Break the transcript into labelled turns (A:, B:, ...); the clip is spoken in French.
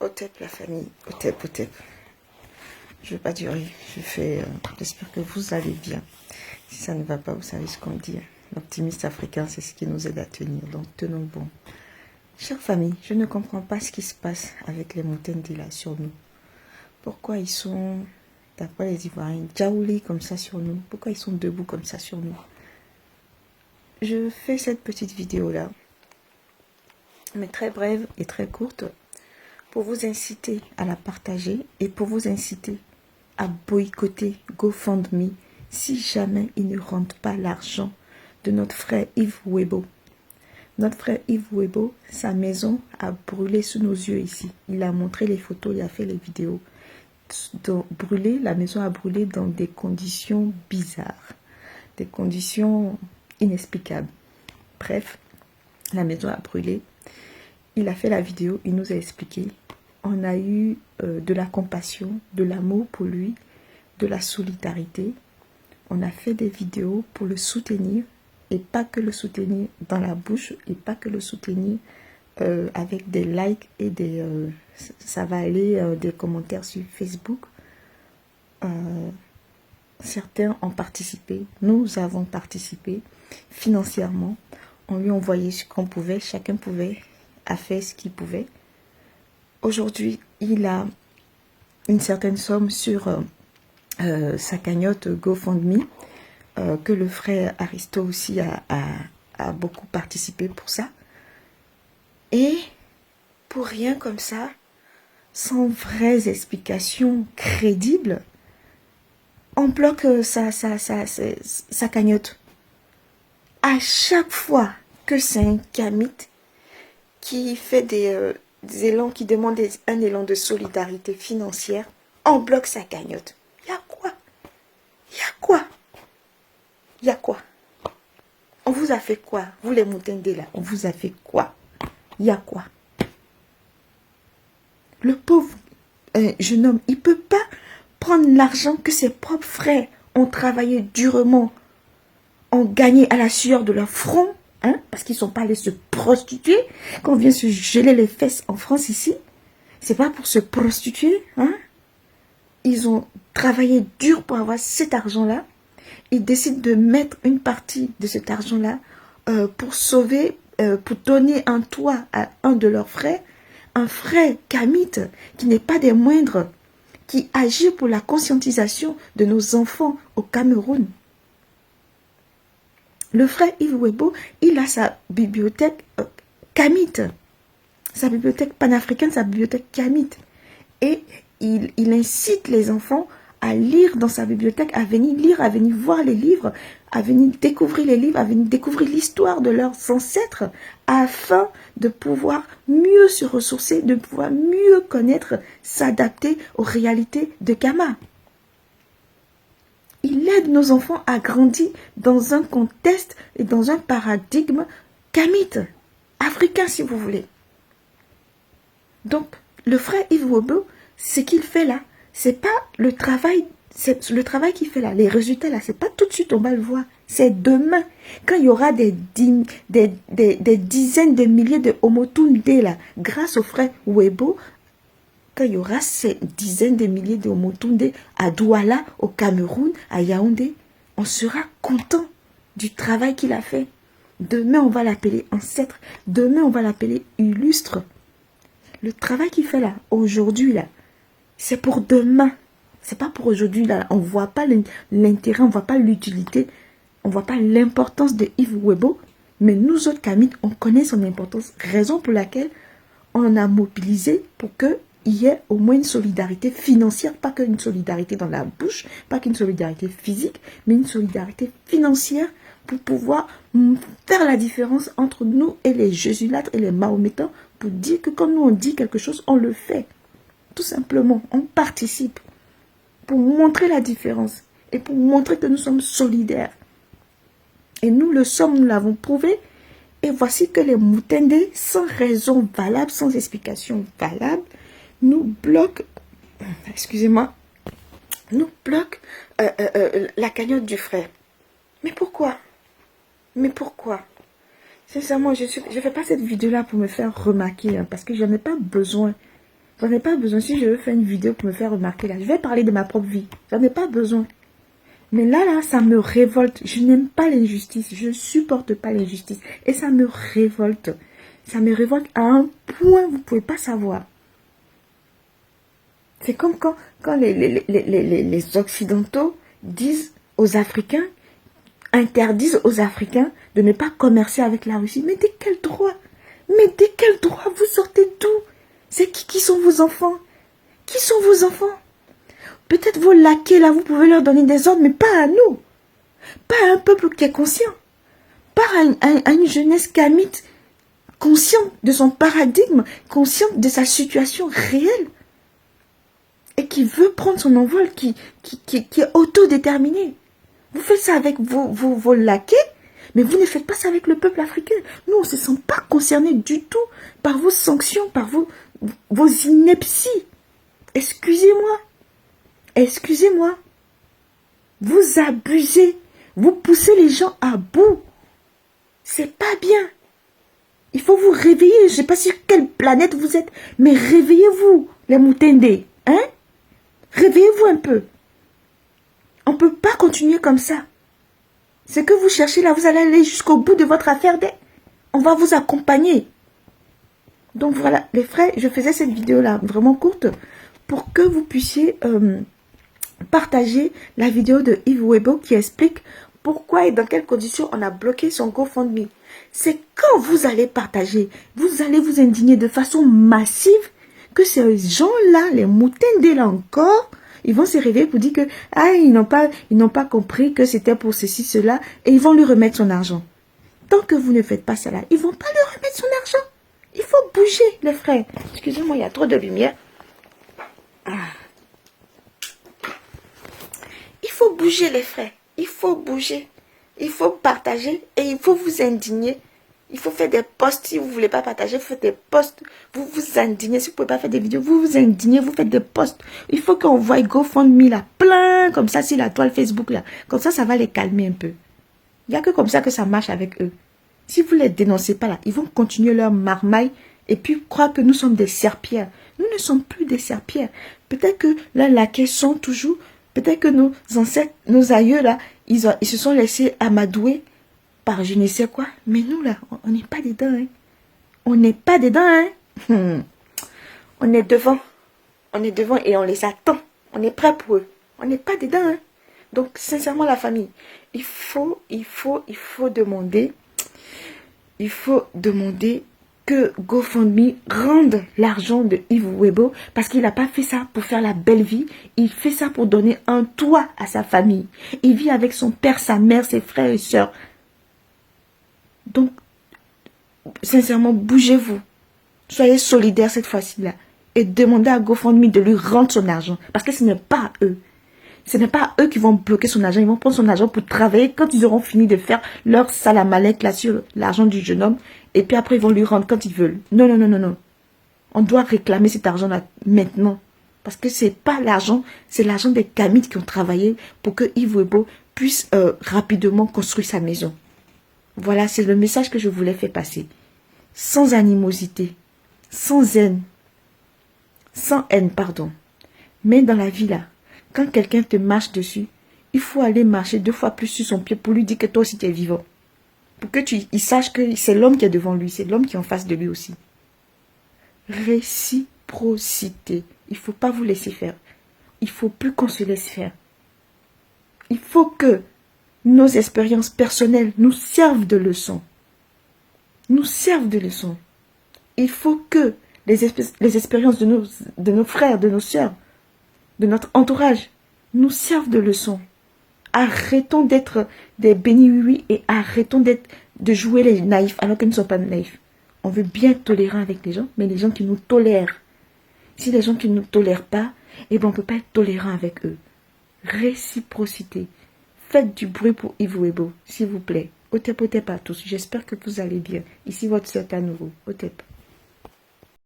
A: Otep, la famille. Otep, Otep. Je ne vais pas durer. J'espère que vous allez bien. Si ça ne va pas, vous savez ce qu'on dit. L'optimiste africain, c'est ce qui nous aide à tenir. Donc, tenons bon. Chère famille, je ne comprends pas ce qui se passe avec les Mutende là sur nous. Pourquoi ils sont, d'après les Ivoiriens, jaoulés comme ça sur nous? Pourquoi ils sont debout comme ça sur nous? Je fais cette petite vidéo là, mais très brève et très courte, pour vous inciter à la partager et pour vous inciter à boycotter GoFundMe si jamais il ne rentre pas l'argent de notre frère Yves Webo. Notre frère Yves Webo, sa maison a brûlé sous nos yeux ici. Il a montré les photos, il a fait les vidéos. La maison a brûlé dans des conditions bizarres, des conditions inexplicables. Bref, la maison a brûlé. Il a fait la vidéo, il nous a expliqué. On a eu de la compassion, de l'amour pour lui, de la solidarité. On a fait des vidéos pour le soutenir, et pas que le soutenir dans la bouche, et pas que le soutenir avec des likes et des... ça va aller des commentaires sur Facebook. Certains ont participé, nous avons participé financièrement. On lui envoyait ce qu'on pouvait, chacun a fait ce qu'il pouvait. Aujourd'hui, il a une certaine somme sur sa cagnotte GoFundMe, que le frère Aristo aussi a beaucoup participé pour ça. Et pour rien comme ça, sans vraies explications crédibles, on bloque sa cagnotte. À chaque fois que c'est un kamite qui fait des élans, qui demande un élan de solidarité financière, on bloque sa cagnotte. Il y a quoi? Il y a quoi? Il y a quoi? On vous a fait quoi? Vous les Mutende là, on vous a fait quoi? Il y a quoi? Le pauvre jeune homme, il ne peut pas prendre l'argent que ses propres frères ont travaillé durement, ont gagné à la sueur de leur front, hein, parce qu'ils ne sont pas allés se prostituer. Quand on vient se geler les fesses en France ici, c'est pas pour se prostituer, hein. Ils ont travaillé dur pour avoir cet argent-là. Ils décident de mettre une partie de cet argent-là pour sauver, pour donner un toit à un de leurs frères, un frère kamite qui n'est pas des moindres, qui agit pour la conscientisation de nos enfants au Cameroun. Le frère Yves Webo, il a sa bibliothèque kamite, sa bibliothèque panafricaine, sa bibliothèque kamite. Et il incite les enfants à lire dans sa bibliothèque, à venir lire, à venir voir les livres, à venir découvrir les livres, à venir découvrir l'histoire de leurs ancêtres, afin de pouvoir mieux se ressourcer, de pouvoir mieux connaître, s'adapter aux réalités de Kama. Il aide nos enfants à grandir dans un contexte et dans un paradigme kamite, africain si vous voulez. Donc, le frère Yves Webo, ce qu'il fait là, c'est pas le travail, c'est le travail qu'il fait là, les résultats là, c'est pas tout de suite on va le voir, c'est demain, quand il y aura des dizaines de milliers de Homotunde là, grâce au frère Webo, quand il y aura ces dizaines de milliers de Homotunde à Douala, au Cameroun, à Yaoundé, on sera content du travail qu'il a fait. Demain on va l'appeler ancêtre, demain on va l'appeler illustre. Le travail qu'il fait là, aujourd'hui là, c'est pour demain. C'est pas pour aujourd'hui là. On voit pas l'intérêt, on voit pas l'utilité, on voit pas l'importance de Yves Webo. Mais nous autres Kamites, on connaît son importance. Raison pour laquelle on a mobilisé pour qu'il y ait au moins une solidarité financière, pas qu'une solidarité dans la bouche, pas qu'une solidarité physique, mais une solidarité financière pour pouvoir faire la différence entre nous et les jésuites et les mahométans, pour dire que quand nous on dit quelque chose, on le fait. Tout simplement, on participe pour montrer la différence et pour montrer que nous sommes solidaires. Et nous le sommes, nous l'avons prouvé. Et voici que les Mutende, sans raison valable, sans explication valable, nous bloquent, excusez-moi, nous bloquent la cagnotte du frère. Mais pourquoi? Mais pourquoi? Sincèrement, je ne fais pas cette vidéo-là pour me faire remarquer, hein, parce que je n'en ai pas besoin. J'en ai pas besoin. Si je veux faire une vidéo pour me faire remarquer, là, je vais parler de ma propre vie. J'en ai pas besoin. Mais là, ça me révolte. Je n'aime pas l'injustice. Je ne supporte pas l'injustice. Et ça me révolte. Ça me révolte à un point, vous ne pouvez pas savoir. C'est comme quand les Occidentaux disent aux Africains, interdisent aux Africains de ne pas commercer avec la Russie. Mais de quel droit? Mais de quel droit vous sortez d'où? C'est qui sont vos enfants? Qui sont vos enfants? Peut-être vos laquais, là, vous pouvez leur donner des ordres, mais pas à nous. Pas à un peuple qui est conscient. Pas à une jeunesse kamite consciente de son paradigme, consciente de sa situation réelle. Et qui veut prendre son envol, qui est autodéterminé. Vous faites ça avec vos laquais, mais vous ne faites pas ça avec le peuple africain. Nous, on ne se sent pas concernés du tout par vos sanctions, par vos inepties. Excusez-moi. Excusez-moi. Vous abusez. Vous poussez les gens à bout. C'est pas bien. Il faut vous réveiller. Je ne sais pas sur quelle planète vous êtes, mais réveillez-vous, les Moutendé. Hein? Réveillez-vous un peu. On ne peut pas continuer comme ça. Ce que vous cherchez là, vous allez aller jusqu'au bout de votre affaire. On va vous accompagner. Donc voilà, les frères, je faisais cette vidéo-là vraiment courte pour que vous puissiez partager la vidéo de Yves Webo qui explique pourquoi et dans quelles conditions on a bloqué son GoFundMe. C'est quand vous allez partager, vous allez vous indigner de façon massive que ces gens-là, les Moutendé là encore, ils vont se réveiller pour dire que ils n'ont pas compris que c'était pour ceci, cela, et ils vont lui remettre son argent. Tant que vous ne faites pas ça là, ils ne vont pas lui remettre son argent. Il faut bouger, les frères. Excusez-moi, il y a trop de lumière. Il faut bouger, les frères. Il faut bouger. Il faut partager et il faut vous indigner. Il faut faire des posts. Si vous ne voulez pas partager, vous faites des posts. Vous vous indignez. Si vous ne pouvez pas faire des vidéos, vous vous indignez, vous faites des posts. Il faut qu'on voit GoFundMe là, plein comme ça, sur la toile Facebook là. Comme ça, ça va les calmer un peu. Il n'y a que comme ça que ça marche avec eux. Si vous ne les dénoncez pas là, ils vont continuer leur marmaille et puis croire que nous sommes des serpillères. Nous ne sommes plus des serpillères. Peut-être que là, laquais sont toujours, peut-être que nos ancêtres, nos aïeux là, ils se sont laissés amadouer par je ne sais quoi. Mais nous là, on n'est pas dedans. Hein. On n'est pas dedans. Hein. On est devant. On est devant et on les attend. On est prêt pour eux. On n'est pas dedans. Hein. Donc, sincèrement, la famille, il faut demander que GoFundMe rende l'argent de Yves Webo parce qu'il n'a pas fait ça pour faire la belle vie. Il fait ça pour donner un toit à sa famille. Il vit avec son père, sa mère, ses frères et sœurs. Donc, sincèrement, bougez-vous. Soyez solidaires cette fois-ci-là. Et demandez à GoFundMe de lui rendre son argent. Parce que ce n'est pas eux. Ce n'est pas eux qui vont bloquer son argent. Ils vont prendre son argent pour travailler quand ils auront fini de faire leur salamalek là sur l'argent du jeune homme. Et puis après, ils vont lui rendre quand ils veulent. Non, non, non, non, non. On doit réclamer cet argent-là maintenant. Parce que ce n'est pas l'argent, c'est l'argent des Kamites qui ont travaillé pour que Yves Webo puisse rapidement construire sa maison. Voilà, c'est le message que je voulais faire passer. Sans animosité, sans haine. Sans haine, pardon. Mais dans la vie là, quand quelqu'un te marche dessus, il faut aller marcher 2 fois plus sur son pied pour lui dire que toi aussi tu es vivant. Pour que il sache que c'est l'homme qui est devant lui, c'est l'homme qui est en face de lui aussi. Réciprocité. Il ne faut pas vous laisser faire. Il ne faut plus qu'on se laisse faire. Il faut que nos expériences personnelles nous servent de leçon. Nous servent de leçon. Il faut que les expériences de nos frères, de nos sœurs, de notre entourage, nous servent de leçon. Arrêtons d'être des bénis-oui et arrêtons de jouer les naïfs alors que nous ne sommes pas naïfs. On veut bien tolérer avec les gens, mais les gens qui nous tolèrent. Si les gens qui ne nous tolèrent pas, eh ben on ne peut pas être tolérant avec eux. Réciprocité. Faites du bruit pour Yves Webo, s'il vous plaît. Otep, otep à tous. J'espère que vous allez bien. Ici votre sœur à nouveau. Otep.